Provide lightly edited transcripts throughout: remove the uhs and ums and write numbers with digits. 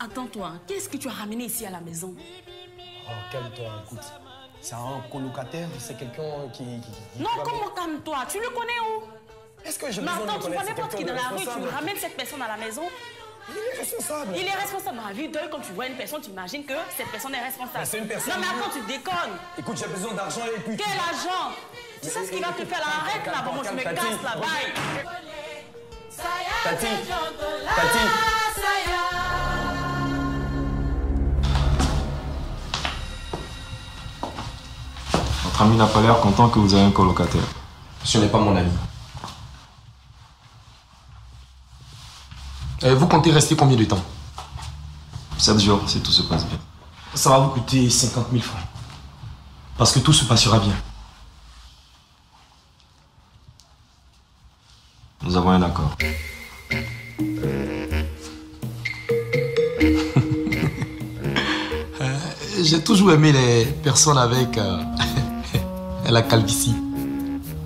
Attends-toi, qu'est-ce que tu as ramené ici à la maison? Oh, calme-toi, écoute. C'est un colocataire, c'est quelqu'un qui non, comment calme-toi? Tu le connais où? Est-ce que je Mais attends, tu vois n'importe qui dans la rue, tu ramènes cette personne à la maison? Il est responsable. Il est responsable dans la vie d'œil. Quand tu vois une personne, tu imagines que cette personne est responsable. C'est une personne. Non, mais attends, tu déconnes. Écoute, j'ai besoin d'argent et puis... Quel argent? Tu sais ce qu'il va te faire là? Arrête là, bon, je me casse là, bye. Tati. Votre ami n'a pas l'air content que vous ayez un colocataire. Ce n'est pas mon ami. Vous comptez rester combien de temps? 7 jours, si tout se passe bien. Ça va vous coûter 50 000 francs. Parce que tout se passera bien. Nous avons un accord. J'ai toujours aimé les personnes avec la calvitie.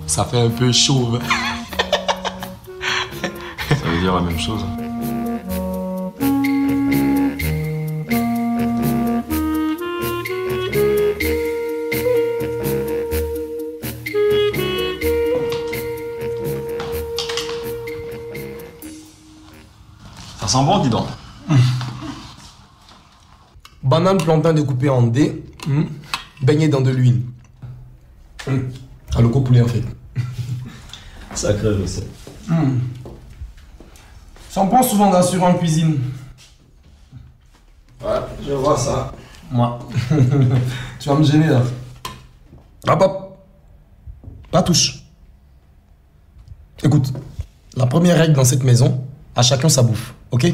Ça fait un peu chauve. Ça veut dire la même chose. Ça sent bon, dis donc. Banane plantain découpée en dés, baigné dans de l'huile. À l'eau poulet en fait. Sacré recette. Ça en prend souvent d'assurant en cuisine. Ouais, je vois ça. Moi. Tu vas me gêner là. Hop hop. Pas touche. Écoute, la première règle dans cette maison, à chacun sa bouffe, ok?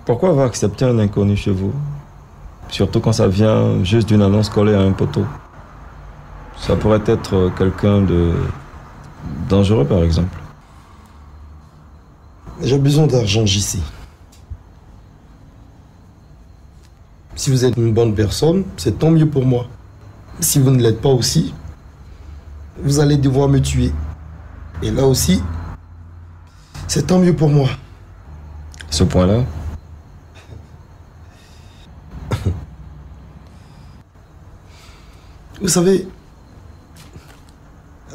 Pourquoi avoir accepté un inconnu chez vous? Surtout quand ça vient juste d'une annonce collée à un poteau. Ça pourrait être quelqu'un de dangereux, par exemple. J'ai besoin d'argent, JC. Si vous êtes une bonne personne, c'est tant mieux pour moi. Si vous ne l'êtes pas aussi, vous allez devoir me tuer. Et là aussi, c'est tant mieux pour moi. Ce point-là? Vous savez,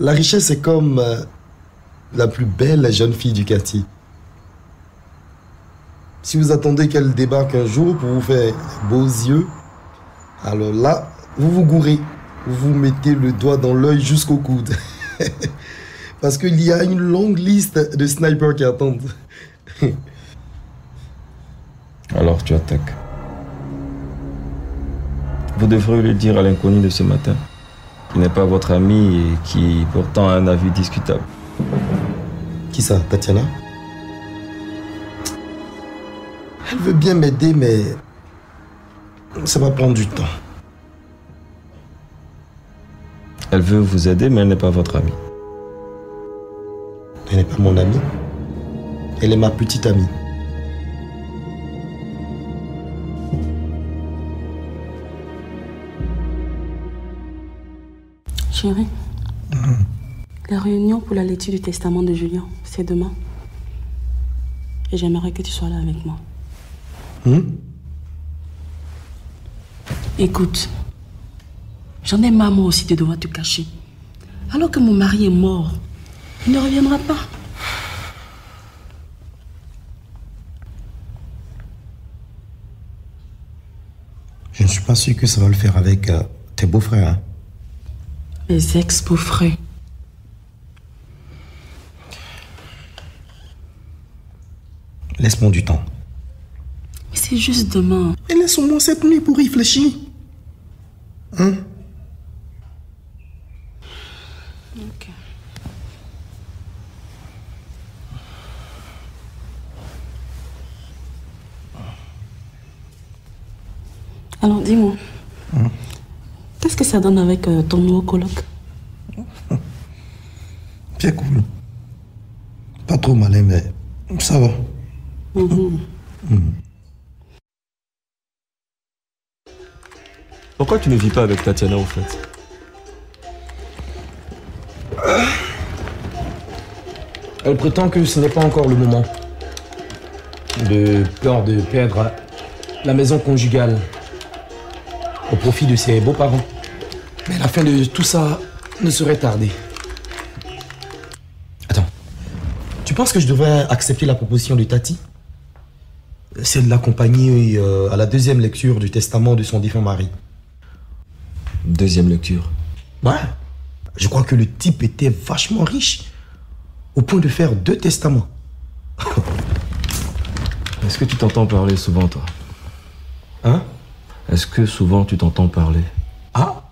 la richesse est comme la plus belle jeune fille du quartier. Si vous attendez qu'elle débarque un jour pour vous faire beaux yeux, alors là, vous vous gourrez. Vous vous mettez le doigt dans l'œil jusqu'au coude. Parce qu'il y a une longue liste de snipers qui attendent. Alors tu attaques. Vous devrez le dire à l'inconnu de ce matin, qui n'est pas votre ami et qui pourtant a un avis discutable. Qui ça, Tatiana? Elle veut bien m'aider, mais ça va prendre du temps. Elle veut vous aider, mais elle n'est pas votre amie. Elle n'est pas mon amie. Elle est ma petite amie. Chérie, la réunion pour la lecture du testament de Julien, c'est demain. Et j'aimerais que tu sois là avec moi. Écoute, j'en ai marre moi aussi de devoir te cacher. Alors que mon mari est mort, il ne reviendra pas. Je ne suis pas sûr que ça va le faire avec tes beaux-frères. Hein. Les ex-beaux-frères. Laisse-moi du temps. Mais c'est juste demain. Et laisse-moi cette nuit pour réfléchir. Hein? Ok. Alors dis-moi. Qu'est-ce que ça donne avec ton nouveau coloc? C'est cool. Pas trop malin, mais ça va. Pourquoi tu ne vis pas avec Tatiana, au fait? Elle prétend que ce n'est pas encore le moment. De peur de perdre la maison conjugale au profit de ses beaux-parents. Mais la fin de tout ça ne saurait tarder. Attends. Tu penses que je devrais accepter la proposition de Tati? C'est de l'accompagner à la deuxième lecture du testament de son défunt mari. Deuxième lecture. Ouais. Je crois que le type était vachement riche, au point de faire 2 testaments. Est-ce que tu t'entends parler souvent, toi? Hein? Est-ce que souvent tu t'entends parler? Ah?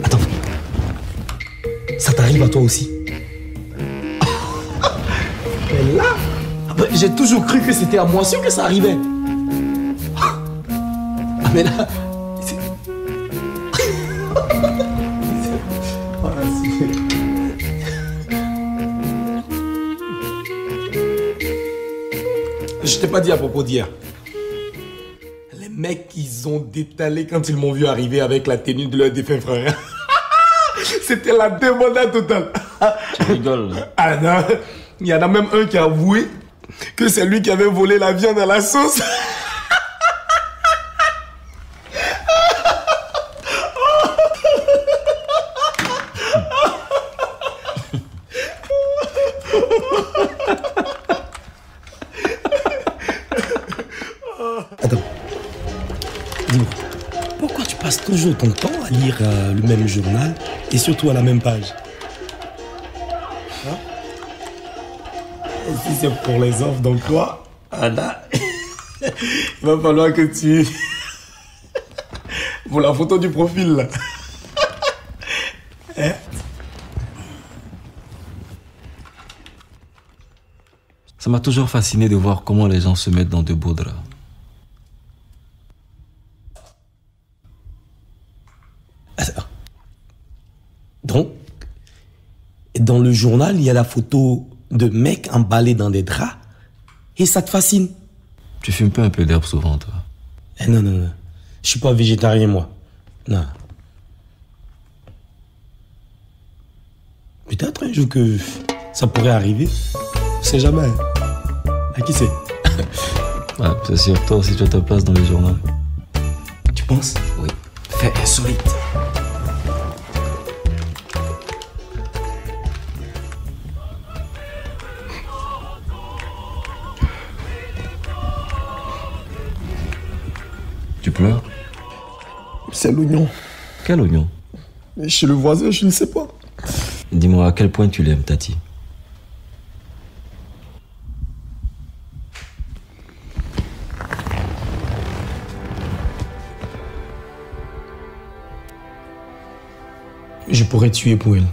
Attends. Ça t'arrive à toi aussi? Et là, j'ai toujours cru que c'était à moi sûr que ça arrivait. Ah, mais là... Je t'ai pas dit à propos d'hier. Les mecs, ils ont détalé quand ils m'ont vu arriver avec la tenue de leur défunt frère. C'était la débandade totale. Tu rigoles. Ah non, il y en a même un qui a avoué que c'est lui qui avait volé la viande à la sauce. Attends, dis-moi, pourquoi tu passes toujours ton temps à lire le même journal et surtout à la même page? Hein? Et si c'est pour les offres d'emploi, Anna, il va falloir que tu... pour la photo du profil, là. Hein? Ça m'a toujours fasciné de voir comment les gens se mettent dans de beaux draps. Donc, dans le journal, il y a la photo de mecs emballés dans des draps et ça te fascine. Tu fumes pas un peu d'herbe souvent, toi? Non, non, non. Je suis pas végétarien, moi. Non. Peut-être un jour que ça pourrait arriver. On sait jamais. À qui c'est? Ouais, c'est sûr, toi aussi tu as ta place dans les journaux. Tu penses? Oui. Fait insolite. Tu pleures? C'est l'oignon. Quel oignon? Chez le voisin, je ne sais pas. Dis-moi à quel point tu l'aimes, Tati. Je pourrais tuer pour elle.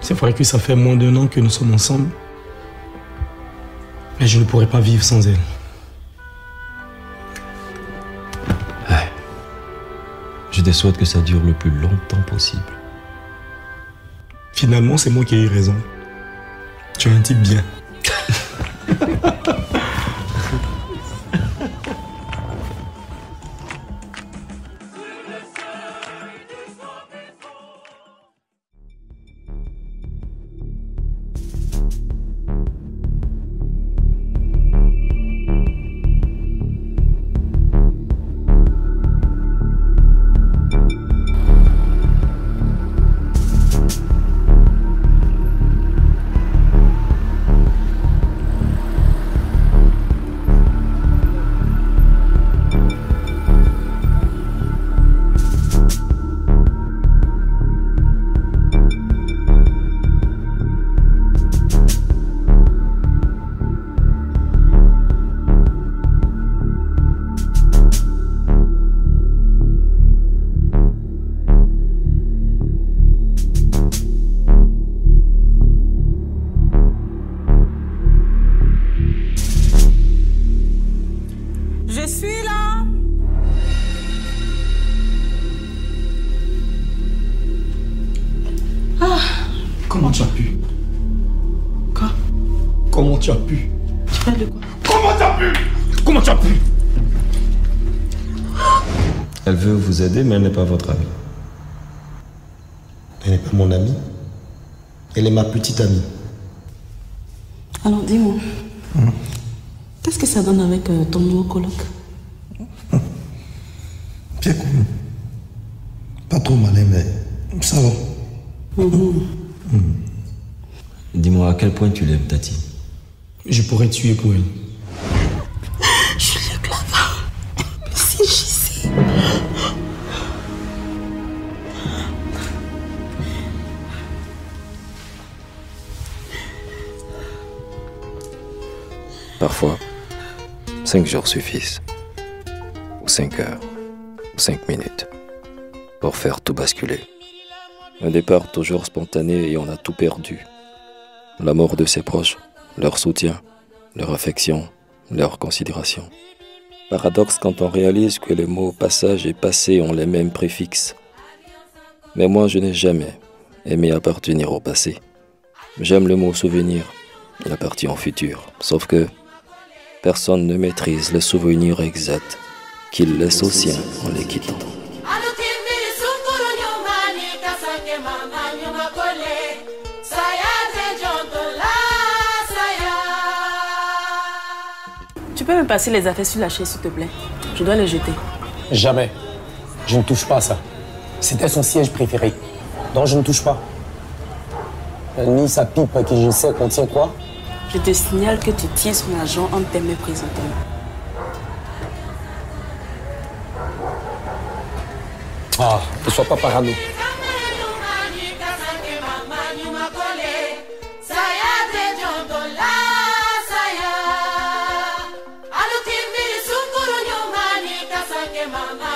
C'est vrai que ça fait moins d'1 an que nous sommes ensemble. Mais je ne pourrais pas vivre sans elle. Je te souhaite que ça dure le plus longtemps possible. Finalement, c'est moi qui ai eu raison. Tu es un type bien. Comment tu as pu? Quoi? Comment tu as pu? Tu parles de quoi? Comment tu as pu? Comment tu as pu? Elle veut vous aider, mais elle n'est pas votre amie. Elle n'est pas mon amie. Elle est ma petite amie. Alors dis-moi, qu'est-ce que ça donne avec ton nouveau coloc? Bien connu. Pas trop malin, mais ça va. Dis-moi, à quel point tu l'aimes, Tati? Je pourrais tuer pour elle. Julien Clavin, c'est JC. Parfois, 5 jours suffisent, ou 5 heures, ou 5 minutes, pour faire tout basculer. Un départ toujours spontané et on a tout perdu. La mort de ses proches, leur soutien, leur affection, leur considération. Paradoxe quand on réalise que les mots passage et passé ont les mêmes préfixes. Mais moi je n'ai jamais aimé appartenir au passé. J'aime le mot souvenir, il appartient au futur, sauf que personne ne maîtrise le souvenir exact qu'il laisse aux siens en les quittant. Tu peux me passer les affaires sur la chaise, s'il te plaît? Je dois les jeter. Jamais. Je ne touche pas à ça. C'était son siège préféré. Donc je ne touche pas. Ni sa pipe qui je sais contient quoi? Je te signale que tu tiens son argent en te présentant. Ah, ne sois pas parano. Mama